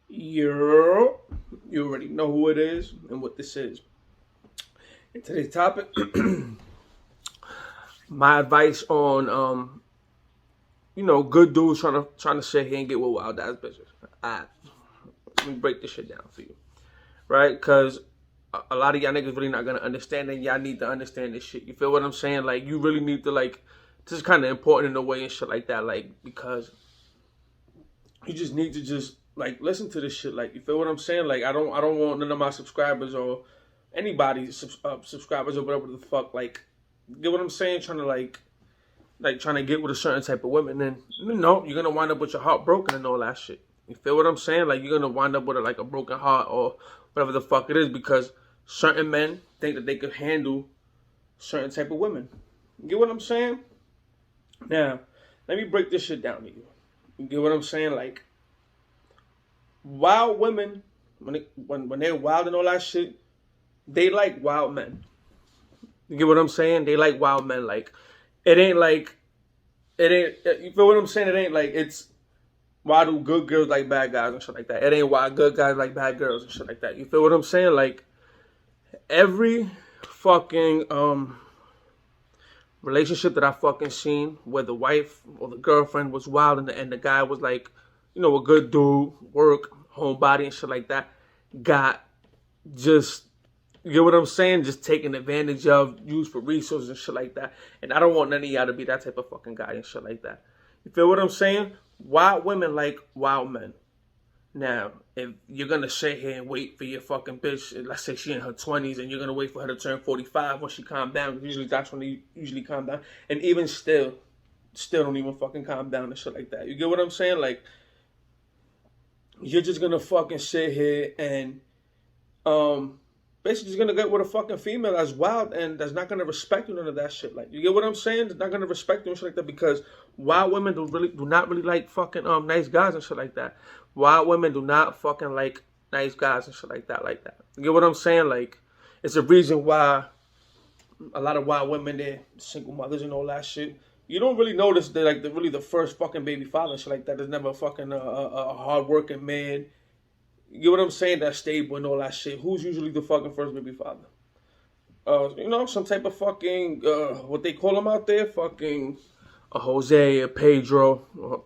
You already know who it is and what this is. And today's topic, my advice on good dudes trying to sit here and get with wild ass bitches. Alright, let me break this shit down for you, right? Because a lot of y'all niggas really not gonna understand, and y'all need to understand this shit. You feel what I'm saying? Like you really need to this is kind of important in a way and shit like that. Like because you just need to just listen to this shit. Like you feel what I'm saying? Like I don't want none of my subscribers or anybody subscribers or whatever the fuck get what I'm saying? Trying to trying to get with a certain type of women, and you're gonna wind up with your heart broken and all that shit. You feel what I'm saying? Like you're gonna wind up with a broken heart or whatever the fuck it is because certain men think that they could handle certain type of women. You get what I'm saying? Now, let me break this shit down to you. You get what I'm saying? Like wild women, when they're wild and all that shit, they like wild men. You get what I'm saying? They like wild men. Like it ain't like it ain't. You feel what I'm saying? It ain't like it's why do good girls like bad guys and shit like that. It ain't why good guys like bad girls and shit like that. You feel what I'm saying? Like every fucking relationship that I fucking seen where the wife or the girlfriend was wild and the guy was like, a good dude, work, homebody and shit like that, got just you get what I'm saying? Just taking advantage of, used for resources and shit like that. And I don't want none of y'all to be that type of fucking guy and shit like that. You feel what I'm saying? Wild women like wild men. Now, if you're gonna sit here and wait for your fucking bitch, let's say she in her 20s, and you're gonna wait for her to turn 45 when she calm down. Usually that's when they usually calm down. And even still don't even fucking calm down and shit like that. You get what I'm saying? Like, you're just gonna fucking sit here and um basically just gonna get with a fucking female that's wild and that's not gonna respect you, none of that shit. Like you get what I'm saying? They're not gonna respect you and shit like that because wild women do not really like fucking nice guys and shit like that. Wild women do not fucking like nice guys and shit like that You get what I'm saying? Like it's a reason why a lot of wild women, they're single mothers and all that shit. You don't really notice they're like really the first fucking baby father and shit like that. There's never fucking a hard working man. You get what I'm saying? That's stable and all that shit. Who's usually the fucking first baby father? Some type of fucking what they call them out there, fucking a Jose, a Pedro,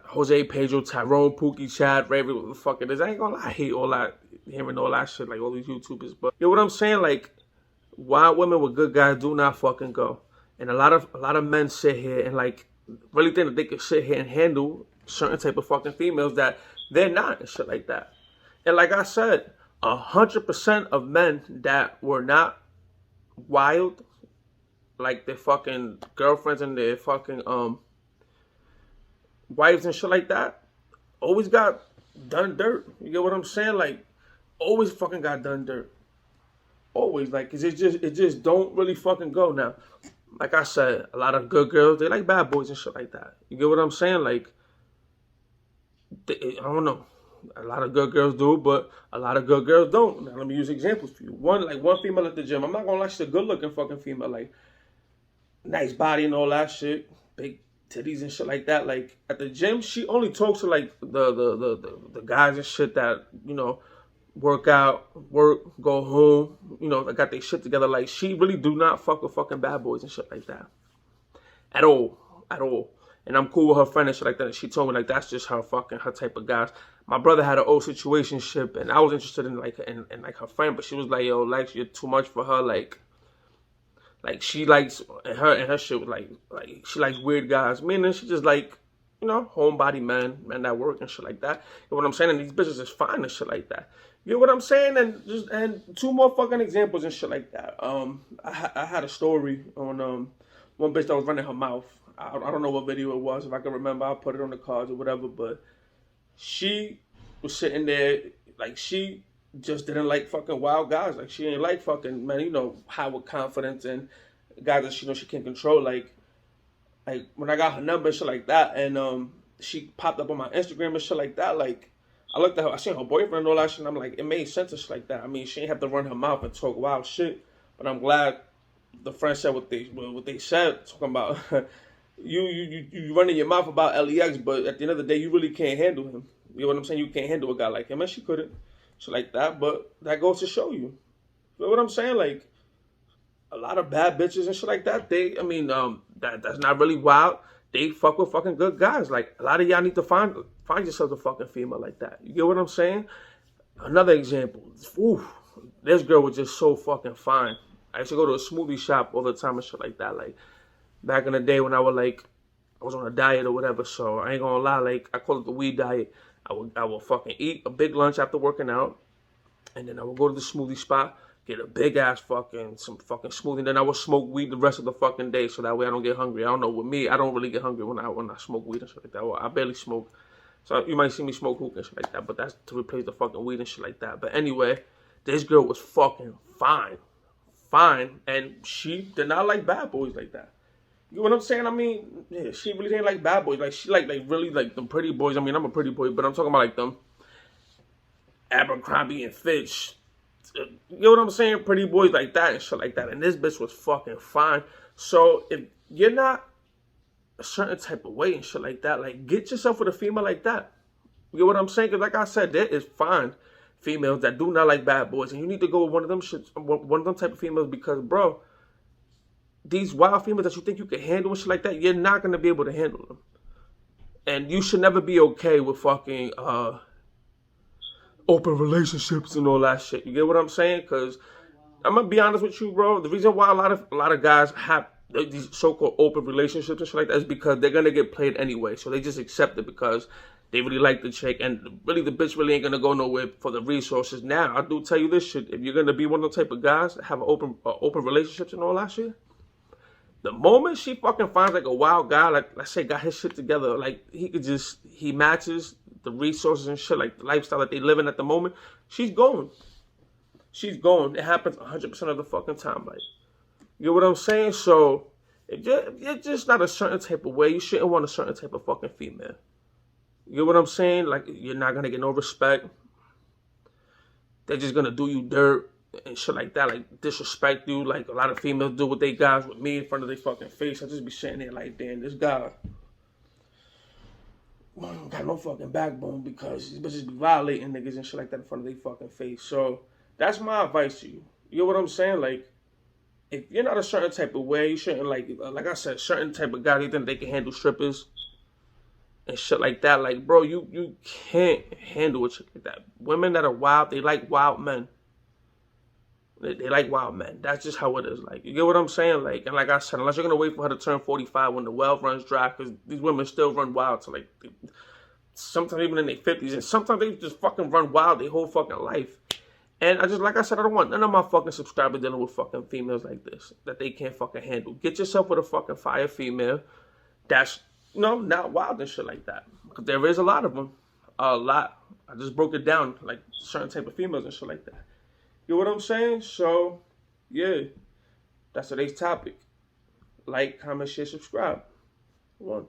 Jose, Pedro, Tyrone, Pookie, Chad, Raven, what the fuck it is. I ain't gonna lie, I hate all that, hearing all that shit, like all these YouTubers. But you know what I'm saying? Like wild women with good guys do not fucking go. And a lot of men sit here and really think that they can sit here and handle certain type of fucking females that they're not and shit like that. And like I said, 100% of men that were not wild, like their fucking girlfriends and their fucking wives and shit like that, always got done dirt. You get what I'm saying? Like always fucking got done dirt. Always, like, 'cause it just don't really fucking go now. Like I said, a lot of good girls, they like bad boys and shit like that. You get what I'm saying? Like, I don't know. A lot of good girls do, but a lot of good girls don't. Now let me use examples for you. One female at the gym. I'm not gonna lie, she's a good looking fucking female, like nice body and all that shit, big titties and shit like that. Like at the gym, she only talks to like the guys and shit that work out, work, go home, that got their shit together. Like she really do not fuck with fucking bad boys and shit like that at all, at all. And I'm cool with her friend and shit like that. She told me like that's just her type of guys. My brother had an old situationship, and I was interested in like her friend, but she was like, yo, like you're too much for her. Like she likes and her shit was like she likes weird guys. Meaning she just like homebody men that work and shit like that. You know what I'm saying? And these bitches is fine and shit like that. You know what I'm saying? And two more fucking examples and shit like that. I had a story on one bitch that was running her mouth. I don't know what video it was. If I can remember, I'll put it on the cards or whatever. But she was sitting there like she just didn't like fucking wild guys. Like she ain't like fucking man, high with confidence and guys that she can't control. Like when I got her number and shit like that, and she popped up on my Instagram and shit like that. Like I looked at her, I seen her boyfriend and all that shit. And I'm like, it made sense and shit like that. I mean, she ain't have to run her mouth and talk wild shit. But I'm glad the friends said what they said, talking about you running your mouth about L.E.X, but at the end of the day, you really can't handle him. You know what I'm saying? You can't handle a guy like him, and she couldn't. Shit like that. But that goes to show you. You know what I'm saying? Like, a lot of bad bitches and shit like that. That's not really wild. They fuck with fucking good guys. Like, a lot of y'all need to find yourself a fucking female like that. You get what I'm saying? Another example. Ooh, this girl was just so fucking fine. I used to go to a smoothie shop all the time and shit like that. Like, back in the day when I was on a diet or whatever. So I ain't gonna lie. Like, I call it the weed diet. I would fucking eat a big lunch after working out, and then I would go to the smoothie spot, get a big ass some fucking smoothie, and then I would smoke weed the rest of the fucking day, so that way I don't get hungry. I don't know, with me, I don't really get hungry when I smoke weed and shit like that. Well, I barely smoke, so you might see me smoke hookah and shit like that, but that's to replace the fucking weed and shit like that. But anyway, this girl was fucking fine, and she did not like bad boys like that. You know what I'm saying? I mean, yeah, she really didn't like bad boys. Like, she like really like them pretty boys. I mean, I'm a pretty boy, but I'm talking about like them Abercrombie and Fitch. You know what I'm saying? Pretty boys like that and shit like that. And this bitch was fucking fine. So if you're not a certain type of way and shit like that, like, get yourself with a female like that. You know what I'm saying? Because like I said, there is fine females that do not like bad boys, and you need to go with one of them type of females, because, bro, these wild females that you think you can handle and shit like that, you're not gonna be able to handle them. And you should never be okay with fucking open relationships and all that shit. You get what I'm saying? Because I'm gonna be honest with you, bro. The reason why a lot of guys have these so-called open relationships and shit like that is because they're gonna get played anyway. So they just accept it because they really like the chick, and really the bitch really ain't gonna go nowhere for the resources. Now, I do tell you this shit: if you're gonna be one of the type of guys that have open relationships and all that shit, the moment she fucking finds like a wild guy, like, let's say, got his shit together, like, he matches the resources and shit, like the lifestyle that they living at the moment, she's going. She's going. It happens 100% of the fucking time. Like, you know what I'm saying? So if you're just not a certain type of way, you shouldn't want a certain type of fucking female. You know what I'm saying? Like, you're not gonna get no respect. They're just gonna do you dirt and shit like that, like disrespect you, like a lot of females do with they guys with me in front of their fucking face. I just be sitting there like, damn, this guy got no fucking backbone, because these bitches be violating niggas and shit like that in front of their fucking face. So that's my advice to you. You know what I'm saying? Like, if you're not a certain type of way, you shouldn't, like I said, certain type of guys, they think they can handle strippers and shit like that. Like, bro, you can't handle a chick like that. Women that are wild, they like wild men. They like wild men. That's just how it is. Like, you get what I'm saying? Like, and like I said, unless you're gonna wait for her to turn 45 when the well runs dry, because these women still run wild to, like, sometimes even in their 50s, and sometimes they just fucking run wild their whole fucking life. And like I said, I don't want none of my fucking subscribers dealing with fucking females like this that they can't fucking handle. Get yourself with a fucking fire female that's, not wild and shit like that. Because there is a lot of them. A lot. I just broke it down, like certain type of females and shit like that. You know what I'm saying? So, yeah, that's today's topic. Like, comment, share, subscribe. Come on.